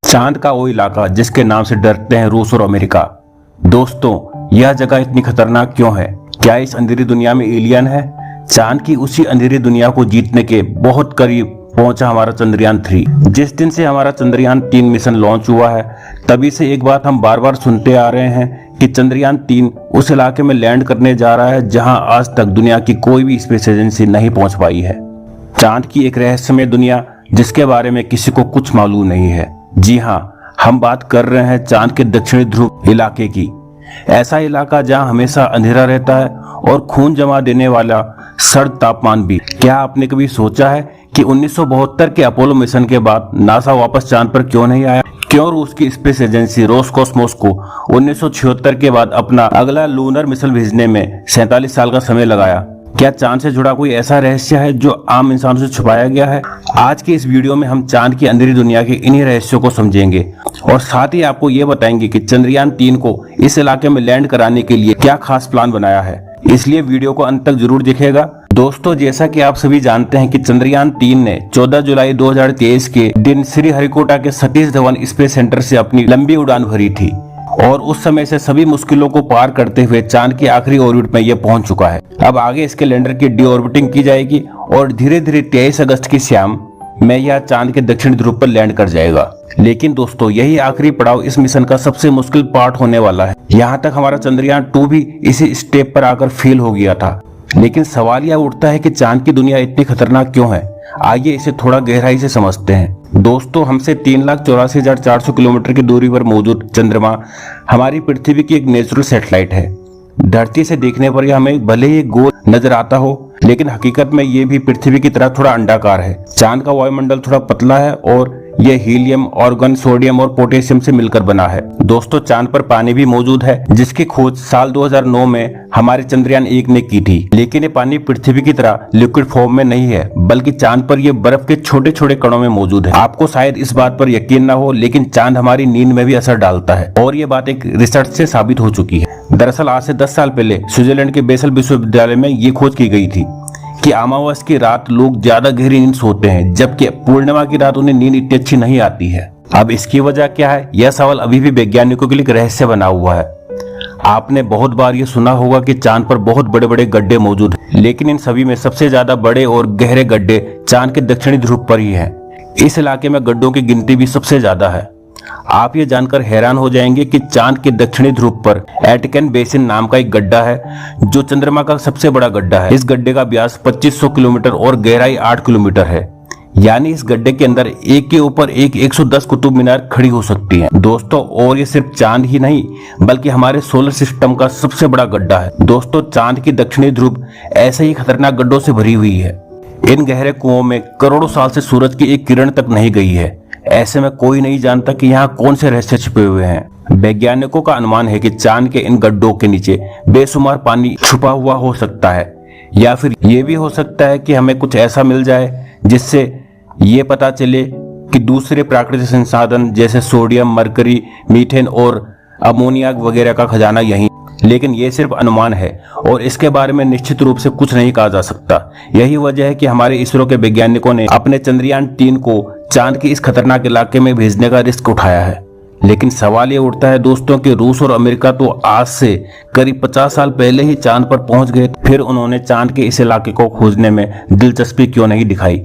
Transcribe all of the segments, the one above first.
चांद का वो इलाका जिसके नाम से डरते हैं रूस और अमेरिका। दोस्तों, यह जगह इतनी खतरनाक क्यों है? क्या इस अंधेरी दुनिया में एलियन है? चांद की उसी अंधेरी दुनिया को जीतने के बहुत करीब पहुंचा हमारा चंद्रयान 3। जिस दिन से हमारा चंद्रयान 3 मिशन लॉन्च हुआ है, तभी से एक बात हम बार बार सुनते आ रहे हैं कि चंद्रयान 3 उस इलाके में लैंड करने जा रहा है जहां आज तक दुनिया की कोई भी स्पेस एजेंसी नहीं पहुंच पाई है। चांद की एक रहस्यमय दुनिया जिसके बारे में किसी को कुछ मालूम नहीं है। जी हाँ, हम बात कर रहे हैं चांद के दक्षिणी ध्रुव इलाके की। ऐसा इलाका जहां हमेशा अंधेरा रहता है और खून जमा देने वाला सर्द तापमान भी। क्या आपने कभी सोचा है कि 1972 के अपोलो मिशन के बाद नासा वापस चांद पर क्यों नहीं आया? क्यों रूस की स्पेस एजेंसी रोसकॉस्मोस को 1976 के बाद अपना अगला लूनर मिशन भेजने में 47 साल का समय लगाया? क्या चांद से जुड़ा कोई ऐसा रहस्य है जो आम इंसानों से छुपाया गया है? आज के इस वीडियो में हम चांद की अंधेरी दुनिया के इन्हीं रहस्यों को समझेंगे और साथ ही आपको ये बताएंगे कि चंद्रयान 3 को इस इलाके में लैंड कराने के लिए क्या खास प्लान बनाया है। इसलिए वीडियो को अंत तक जरूर देखिएगा। दोस्तों, जैसा कि आप सभी जानते हैं कि चंद्रयान 3 ने 14 जुलाई 2023 के दिन श्रीहरिकोटा के सतीश धवन स्पेस सेंटर से अपनी लंबी उड़ान भरी थी और उस समय से सभी मुश्किलों को पार करते हुए चांद की आखिरी ऑर्बिट में यह पहुंच चुका है। अब आगे इसके लैंडर की डीऑर्बिटिंग की जाएगी और धीरे धीरे 23 अगस्त की शाम में यह चांद के दक्षिणी ध्रुव पर लैंड कर जाएगा। लेकिन दोस्तों, यही आखिरी पड़ाव इस मिशन का सबसे मुश्किल पार्ट होने वाला है। यहाँ तक हमारा चंद्रयान 2 भी इसी स्टेप पर आकर फेल हो गया था। लेकिन सवाल यह उठता है कि चांद की दुनिया इतनी खतरनाक क्यों है? आइए इसे थोड़ा गहराई से समझते हैं। दोस्तों, हमसे 3,84,400 किलोमीटर की दूरी पर मौजूद चंद्रमा हमारी पृथ्वी की एक नेचुरल सैटेलाइट है। धरती से देखने पर यह हमें भले ही गोल नजर आता हो, लेकिन हकीकत में ये भी पृथ्वी की तरह थोड़ा अंडाकार है। चांद का वायुमंडल थोड़ा पतला है और यह हीलियम, ऑर्गन, सोडियम और पोटेशियम से मिलकर बना है। दोस्तों, चांद पर पानी भी मौजूद है जिसकी खोज साल 2009 में हमारे चंद्रयान 1 ने की थी। लेकिन ये पानी पृथ्वी की तरह लिक्विड फॉर्म में नहीं है, बल्कि चांद पर यह बर्फ के छोटे छोटे कणों में मौजूद है। आपको शायद इस बात पर यकीन न हो, लेकिन चांद हमारी नींद में भी असर डालता है और ये बात एक रिसर्च से साबित हो चुकी है। दरअसल आज से 10 साल पहले स्विट्जरलैंड के बेसल विश्वविद्यालय में ये खोज की गई थी कि अमावस की रात लोग ज्यादा गहरी नींद सोते हैं, जबकि पूर्णिमा की रात उन्हें नींद इतनी अच्छी नहीं आती है। अब इसकी वजह क्या है? यह सवाल अभी भी वैज्ञानिकों के लिए एक रहस्य बना हुआ है। आपने बहुत बार ये सुना होगा कि चांद पर बहुत बड़े बड़े गड्ढे मौजूद हैं, लेकिन इन सभी में सबसे ज्यादा बड़े और गहरे गड्ढे चांद के दक्षिणी ध्रुव पर ही हैं। इस इलाके में गड्ढों की गिनती भी सबसे ज्यादा है। आप ये जानकर हैरान हो जाएंगे कि चांद के दक्षिणी ध्रुव पर एटकेन बेसिन नाम का एक गड्ढा है जो चंद्रमा का सबसे बड़ा गड्ढा है। इस गड्ढे का व्यास 2500 किलोमीटर और गहराई 8 किलोमीटर है। यानी इस गड्ढे के अंदर एक के ऊपर एक 110 कुतुब मीनार खड़ी हो सकती हैं। दोस्तों, और ये सिर्फ चांद ही नहीं बल्कि हमारे सोलर सिस्टम का सबसे बड़ा गड्ढा है। दोस्तों, चांद की दक्षिणी ध्रुव ऐसे ही खतरनाक गड्ढों से भरी हुई है। इन गहरे कुओं में करोड़ों साल से सूरज की एक किरण तक नहीं गई है। ऐसे में कोई नहीं जानता कि यहाँ कौन से रहस्य छिपे हुए हैं। वैज्ञानिकों का अनुमान है कि चांद के इन गड्ढों के नीचे बेशुमार पानी छुपा हुआ हो सकता है, या फिर ये भी हो सकता है कि हमें कुछ ऐसा मिल जाए जिससे ये पता चले कि दूसरे प्राकृतिक संसाधन जैसे सोडियम, मरकरी, मीथेन और अमोनिया वगैरह का खजाना यहीं। लेकिन ये सिर्फ अनुमान है और इसके बारे में निश्चित रूप से कुछ नहीं कहा जा सकता। यही वजह है कि हमारे इसरो के वैज्ञानिकों ने अपने चंद्रयान 3 को चांद के इस खतरनाक इलाके में भेजने का रिस्क उठाया है। लेकिन सवाल ये उठता है दोस्तों कि रूस और अमेरिका तो आज से करीब 50 साल पहले ही चांद पर पहुंच गए, फिर उन्होंने चांद के इस इलाके को खोजने में दिलचस्पी क्यों नहीं दिखाई?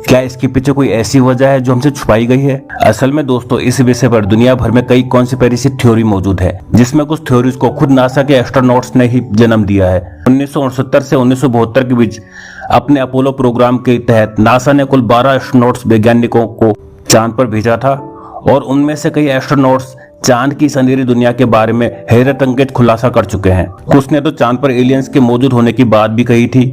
क्या इसके पीछे कोई ऐसी वजह है जो हमसे छुपाई गई है? असल में दोस्तों, इस विषय पर दुनिया भर में कई कॉन्स्पिरेसी थ्योरी मौजूद है, जिसमें कुछ थ्योरीज को खुद नासा के एस्ट्रोनॉट्स ने ही जन्म दिया है। 1969 से 1972 के बीच अपने अपोलो प्रोग्राम के तहत नासा ने कुल 12 एस्ट्रोनॉट्स वैज्ञानिकों को चांद पर भेजा था और उनमें से कई एस्ट्रोनॉट्स चांद की इस अंधेरी दुनिया के बारे में हैरत अंगेज खुलासा कर चुके हैं। कुछ ने तो चांद पर एलियंस के मौजूद होने की बात भी कही थी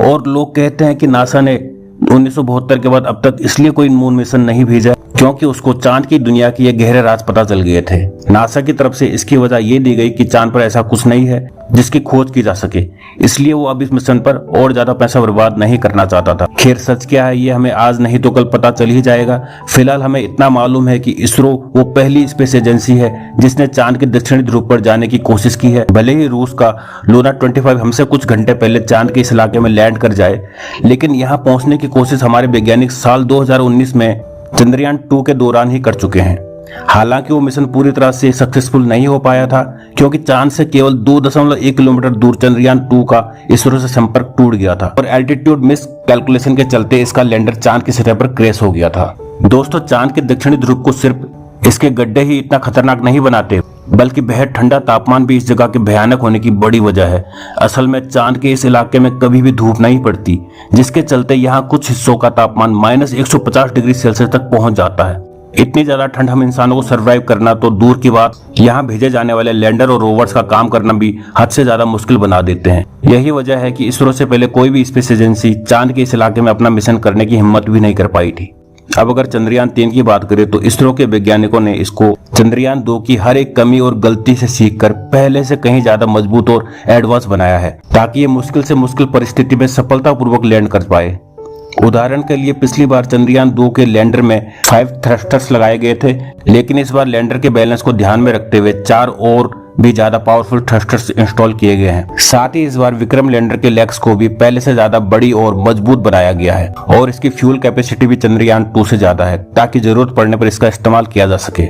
और लोग कहते हैं कि नासा ने 1972 के बाद अब तक इसलिए कोई मून मिशन नहीं भेजा क्योंकि उसको चांद की दुनिया के ये गहरे राज पता चल गए थे। नासा की तरफ से इसकी वजह ये दी गई कि चांद पर ऐसा कुछ नहीं है जिसकी खोज की जा सके, इसलिए वो अब इस मिशन पर और ज्यादा पैसा बर्बाद नहीं करना चाहता था। खैर, सच क्या है ये हमें आज नहीं तो कल पता चल ही जाएगा। फिलहाल हमें इतना मालूम है कि इसरो वो पहली स्पेस एजेंसी है जिसने चांद के दक्षिणी ध्रुव पर जाने की कोशिश की है। भले ही रूस का लूना 25 हमसे कुछ घंटे पहले चांद के इस इलाके में लैंड कर जाए, लेकिन यहाँ पहुंचने की कोशिश हमारे वैज्ञानिक साल 2019 में चंद्रयान 2 के दौरान ही कर चुके हैं। हालांकि वो मिशन पूरी तरह से सक्सेसफुल नहीं हो पाया था, क्योंकि चांद से केवल 2.1 किलोमीटर दूर चंद्रयान 2 का इसरो से संपर्क टूट गया था और एल्टीट्यूड मिस कैलकुलेशन के चलते इसका लैंडर चांद की सतह पर क्रैश हो गया था। दोस्तों, चांद के दक्षिणी ध्रुव को सिर्फ इसके गड्ढे ही इतना खतरनाक नहीं बनाते, बल्कि बेहद ठंडा तापमान भी इस जगह के भयानक होने की बड़ी वजह है। असल में चांद के इस इलाके में कभी भी धूप नहीं पड़ती, जिसके चलते यहाँ कुछ हिस्सों का तापमान -150 डिग्री सेल्सियस तक पहुंच जाता है। इतनी ज्यादा ठंड हम इंसानों को सरवाइव करना तो दूर की बात, यहाँ भेजे जाने वाले लैंडर और रोवर्स का काम करना भी हद से ज्यादा मुश्किल बना देते हैं। यही वजह है कि इसरो से पहले कोई भी स्पेस एजेंसी चांद के इस इलाके में अपना मिशन करने की हिम्मत भी नहीं कर पाई थी। अब अगर चंद्रयान 3 की बात करें तो इसरो के वैज्ञानिकों ने इसको चंद्रयान 2 की हर एक कमी और गलती से सीखकर पहले से कहीं ज्यादा मजबूत और एडवांस बनाया है, ताकि ये मुश्किल से मुश्किल परिस्थिति में सफलतापूर्वक लैंड कर पाए। उदाहरण के लिए पिछली बार चंद्रयान 2 के लैंडर में 5 थ्रस्टर्स लगाए गए थे, लेकिन इस बार लैंडर के बैलेंस को ध्यान में रखते हुए 4 और भी ज्यादा पावरफुल थ्रस्टर्स इंस्टॉल किए गए हैं। साथ ही इस बार विक्रम लैंडर के लेग्स को भी पहले से ज्यादा बड़ी और मजबूत बनाया गया है और इसकी फ्यूल कैपेसिटी भी चंद्रयान 2 से ज्यादा है, ताकि जरूरत पड़ने पर इसका इस्तेमाल किया जा सके।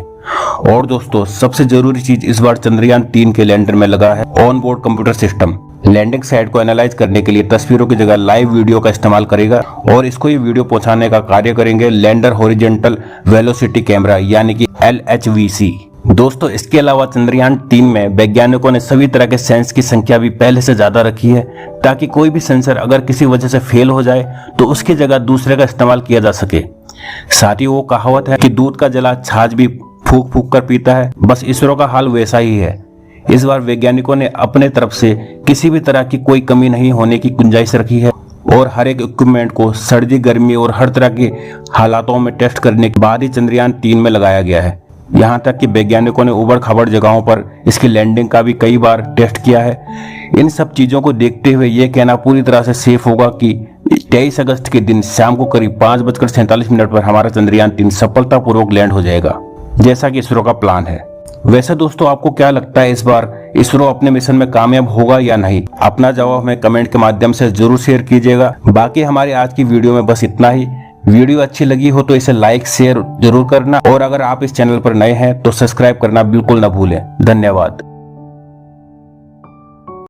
और दोस्तों, सबसे जरूरी चीज इस बार चंद्रयान 3 के लैंडर में लगा है on board computer system. Landing site को एनालाइज करने के लिए तस्वीरों की जगह लाइव वीडियो का इस्तेमाल करेगा और इसको ये वीडियो पहुंचाने का कार्य करेंगे लैंडर हॉरिजॉन्टल वेलोसिटी कैमरा यानी कि LHVC। दोस्तों, इसके अलावा चंद्रयान 3 में वैज्ञानिकों ने सभी तरह के सेंस की संख्या भी पहले से ज्यादा रखी है, ताकि कोई भी सेंसर अगर किसी वजह से फेल हो जाए तो उसकी जगह दूसरे का इस्तेमाल किया जा सके। साथ ही वो कहावत है कि दूध का जला छाछ भी फूक फूक कर पीता है, बस इसरो का हाल वैसा ही है। इस बार वैज्ञानिकों ने अपने तरफ से किसी भी तरह की कोई कमी नहीं होने की गुंजाइश रखी है और हर एक इक्विपमेंट को सर्दी, गर्मी और हर तरह के हालातों में टेस्ट करने के बाद ही चंद्रयान 3 में लगाया गया है। यहाँ तक कि वैज्ञानिकों ने उबड़ खाबड़ जगहों पर इसकी लैंडिंग का भी कई बार टेस्ट किया है। इन सब चीजों को देखते हुए ये कहना पूरी तरह से सेफ होगा कि 23 अगस्त के दिन शाम को करीब 5:47 पर हमारा चंद्रयान 3 सफलतापूर्वक लैंड हो जाएगा, जैसा कि इसरो का प्लान है। वैसे दोस्तों, आपको क्या लगता है इस बार इसरो अपने मिशन में कामयाब होगा या नहीं? अपना जवाब हमें कमेंट के माध्यम से जरूर शेयर कीजिएगा। बाकी हमारी आज की वीडियो में बस इतना ही। वीडियो अच्छी लगी हो तो इसे लाइक शेयर जरूर करना और अगर आप इस चैनल पर नए हैं तो सब्सक्राइब करना बिल्कुल ना भूलें। धन्यवाद।